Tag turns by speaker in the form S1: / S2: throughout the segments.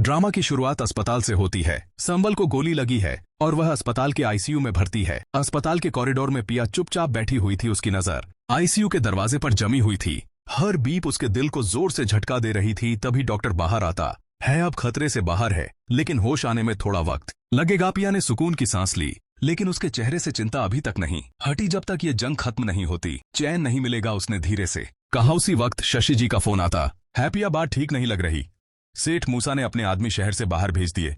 S1: Drama की शुरुआत अस्पताल से होती है। संबल को गोली लगी है और वह अस्पताल के आईसीयू में भर्ती है। अस्पताल के कॉरिडोर में पिया चुपचाप बैठी हुई थी। उसकी नजर आईसीयू के दरवाजे पर जमी हुई थी। हर बीप उसके दिल को जोर से झटका दे रही थी। तभी डॉक्टर बाहर आता है। अब खतरे से बाहर है, लेकिन होश आने में थोड़ा वक्त लगेगा। पिया ने सुकून की सांस ली, लेकिन उसके चेहरे से चिंता अभी तक नहीं हटी। जब तक ये जंग खत्म नहीं होती, चैन नहीं मिलेगा, उसने धीरे से कहा। उसी वक्त शशि जी का फोन आता है। पिया, बात ठीक नहीं लग रही। सेठ मूसा ने अपने आदमी शहर से बाहर भेज दिए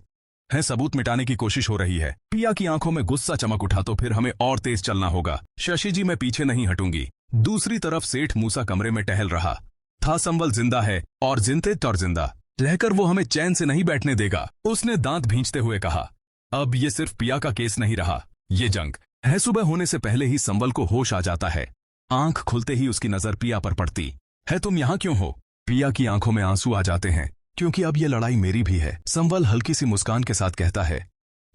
S1: हैं। सबूत मिटाने की कोशिश हो रही है। पिया की आंखों में गुस्सा चमक उठा। तो फिर हमें और तेज चलना होगा। शशि जी, मैं पीछे नहीं हटूंगी। दूसरी तरफ सेठ मूसा कमरे में टहल रहा था। संबल जिंदा है और जिंदा रहकर वो हमें चैन से नहीं बैठने देगा, उसने दांत भींचते हुए कहा। अब ये सिर्फ पिया का केस नहीं रहा, ये जंग है। सुबह होने से पहले ही संबल को होश आ जाता है। आंख खुलते ही उसकी नजर पिया पर पड़ती है। तुम यहाँ क्यों हो? पिया की आंखों में आंसू आ जाते हैं। क्योंकि अब ये लड़ाई मेरी भी है, संबल हल्की सी मुस्कान के साथ कहता है।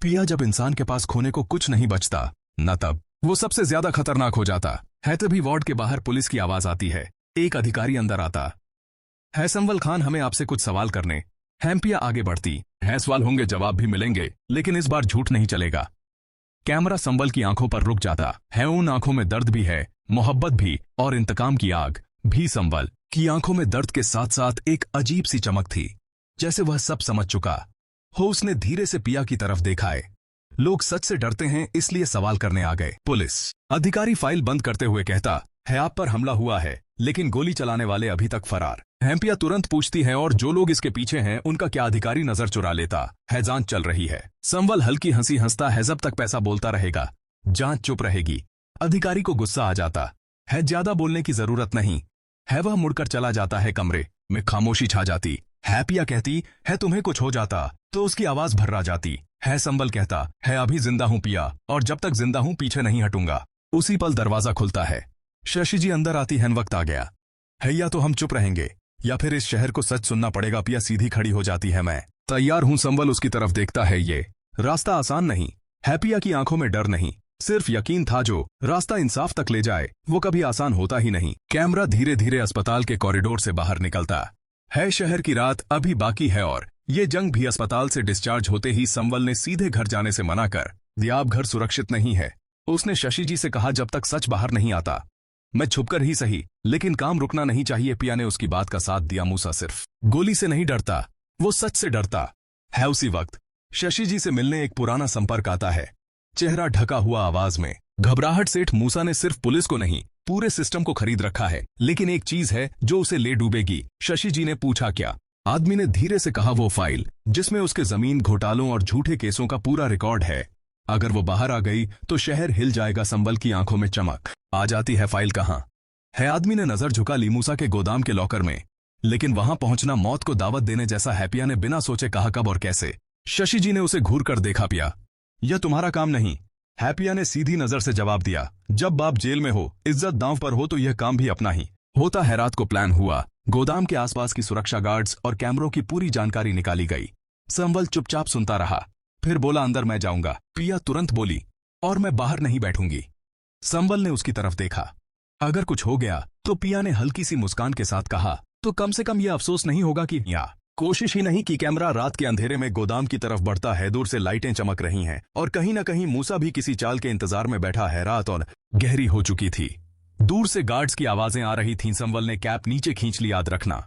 S1: पिया, जब इंसान के पास खोने को कुछ नहीं बचता न, तब वो सबसे ज्यादा खतरनाक हो जाता है। तभी वार्ड के बाहर पुलिस की आवाज आती है। एक अधिकारी अंदर आता है। संबल खान, हमें आपसे कुछ सवाल करने हैं। पिया आगे बढ़ती है। सवाल होंगे, जवाब भी मिलेंगे, लेकिन इस बार झूठ नहीं चलेगा। कैमरा संबल की आंखों पर रुक जाता है। उन आंखों में दर्द भी है, मोहब्बत भी और इंतकाम की आग भी। संबल की आंखों में दर्द के साथ साथ एक अजीब सी चमक थी, जैसे वह सब समझ चुका हो। उसने धीरे से पिया की तरफ देखा है। लोग सच से डरते हैं, इसलिए सवाल करने आ गए। पुलिस अधिकारी फाइल बंद करते हुए कहता है, आप पर हमला हुआ है, लेकिन गोली चलाने वाले अभी तक फरार हैं। पिया तुरंत पूछती है, और जो लोग इसके पीछे हैं उनका क्या? अधिकारी नजर चुरा लेता है। जांच चल रही है। संबल हल्की हंसी हंसता है। जब तक पैसा बोलता रहेगा, जांच चुप रहेगी। अधिकारी को गुस्सा आ जाता है। ज्यादा बोलने की जरूरत नहीं है। वह मुड़कर चला जाता है। कमरे में खामोशी छा जाती है। पिया कहती है, तुम्हें कुछ हो जाता तो उसकी आवाज भर्रा जाती है। संबल कहता है, अभी जिंदा हूं पिया, और जब तक जिंदा हूं पीछे नहीं हटूंगा। उसी पल दरवाजा खुलता है। शशि जी अंदर आती है। वक्त आ गया है, या तो हम चुप रहेंगे या फिर इस शहर को सच सुनना पड़ेगा। पिया सीधी खड़ी हो जाती है। मैं तैयार हूं। संबल उसकी तरफ देखता है। ये रास्ता आसान नहीं है। पिया की आंखों में डर नहीं, सिर्फ यकीन था। जो रास्ता इंसाफ तक ले जाए, वो कभी आसान होता ही नहीं। कैमरा धीरे धीरे अस्पताल के कॉरिडोर से बाहर निकलता है। शहर की रात अभी बाकी है और ये जंग भी। अस्पताल से डिस्चार्ज होते ही संबल ने सीधे घर जाने से मना कर दिया। अब घर सुरक्षित नहीं है। उसने शशि जी से कहा, जब तक सच बाहर नहीं आता, मैं छुपकर ही सही, लेकिन काम रुकना नहीं चाहिए। पिया ने उसकी बात का साथ दिया। मूसा सिर्फ गोली से नहीं डरता, वो सच से डरता है। उसी वक्त शशि जी से मिलने एक पुराना संपर्क आता है। चेहरा ढका हुआ, आवाज में घबराहट। सेठ मूसा ने सिर्फ पुलिस को नहीं, पूरे सिस्टम को खरीद रखा है, लेकिन एक चीज है जो उसे ले डूबेगी। शशि जी ने पूछा, क्या? आदमी ने धीरे से कहा, वो फाइल जिसमें उसके जमीन घोटालों और झूठे केसों का पूरा रिकॉर्ड है। अगर वो बाहर आ गई तो शहर हिल जाएगा। संबल की आंखों में चमक आ जाती है। फाइल कहाँ है? आदमी ने नजर झुका। मूसा के गोदाम के लॉकर में, लेकिन वहां पहुंचना मौत को दावत देने जैसा है। पिया ने बिना सोचे कहा, कब और कैसे? शशि जी ने उसे घूर कर देखा। पिया, यह तुम्हारा काम नहीं है। पिया ने सीधी नजर से जवाब दिया, जब बाप जेल में हो, इज्जत दांव पर हो, तो यह काम भी अपना ही होता है। रात को प्लान हुआ। गोदाम के आसपास की सुरक्षा गार्ड्स और कैमरों की पूरी जानकारी निकाली गई। संबल चुपचाप सुनता रहा, फिर बोला, अंदर मैं जाऊंगा। पिया तुरंत बोली, और मैं बाहर नहीं बैठूंगी। संबल ने उसकी तरफ देखा। अगर कुछ हो गया तो? पिया ने हल्की सी मुस्कान के साथ कहा, तो कम से कम यह अफसोस नहीं होगा कि या कोशिश ही नहीं की। कैमरा रात के अंधेरे में गोदाम की तरफ बढ़ता है। दूर से लाइटें चमक रही हैं और कहीं न कहीं मूसा भी किसी चाल के इंतजार में बैठा है। रात और गहरी हो चुकी थी। दूर से गार्ड्स की आवाजें आ रही थीं। संबल ने कैप नीचे खींच ली। याद रखना,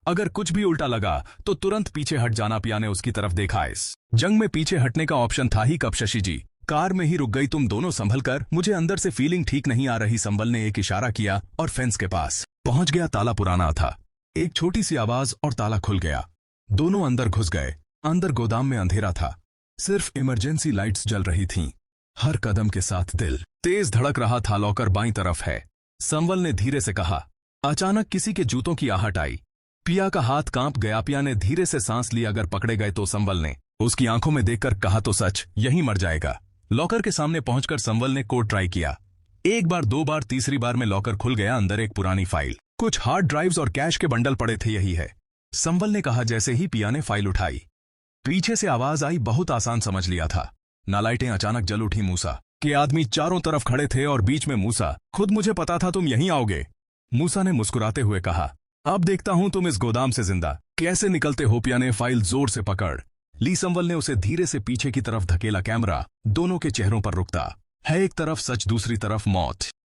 S1: अगर कुछ भी उल्टा लगा तो तुरंत पीछे हट जाना। पिया ने उसकी तरफ देखा। इस जंग में पीछे हटने का ऑप्शन था ही कब? शशि जी कार में ही रुक गई। तुम दोनों संभल कर, मुझे अंदर से फीलिंग ठीक नहीं आ रही। संबल ने एक इशारा किया और फेंस के पास पहुंच गया। ताला पुराना था। एक छोटी सी आवाज और ताला खुल गया। दोनों अंदर घुस गए। अंदर गोदाम में अंधेरा था, सिर्फ इमरजेंसी लाइट्स जल रही थीं। हर कदम के साथ दिल तेज धड़क रहा था। लॉकर बाईं तरफ है, संबल ने धीरे से कहा। अचानक किसी के जूतों की आहट आई। पिया का हाथ कांप गया। पिया ने धीरे से सांस ली। अगर पकड़े गए तो? संबल ने उसकी आंखों में देखकर कहा, तो सच यही मर जाएगा। लॉकर के सामने पहुंचकर संबल ने कोड ट्राई किया। एक बार, दो बार, तीसरी बार में लॉकर खुल गया। अंदर एक पुरानी फाइल, कुछ हार्ड ड्राइव्स और कैश के बंडल पड़े थे। यही है, संबल ने कहा। जैसे ही पिया ने फाइल उठाई, पीछे से आवाज आई। बहुत आसान समझ लिया था। नालाइटें अचानक जल उठी। मूसा के आदमी चारों तरफ खड़े थे और बीच में मूसा खुद। मुझे पता था तुम यहीं आओगे, मूसा ने मुस्कुराते हुए कहा। अब देखता हूं तुम इस गोदाम से जिंदा कैसे निकलते हो। पिया ने फाइल जोर से पकड़ ली। संवल ने उसे धीरे से पीछे की तरफ धकेला। कैमरा दोनों के चेहरों पर रुकता है। एक तरफ सच, दूसरी तरफ मौत।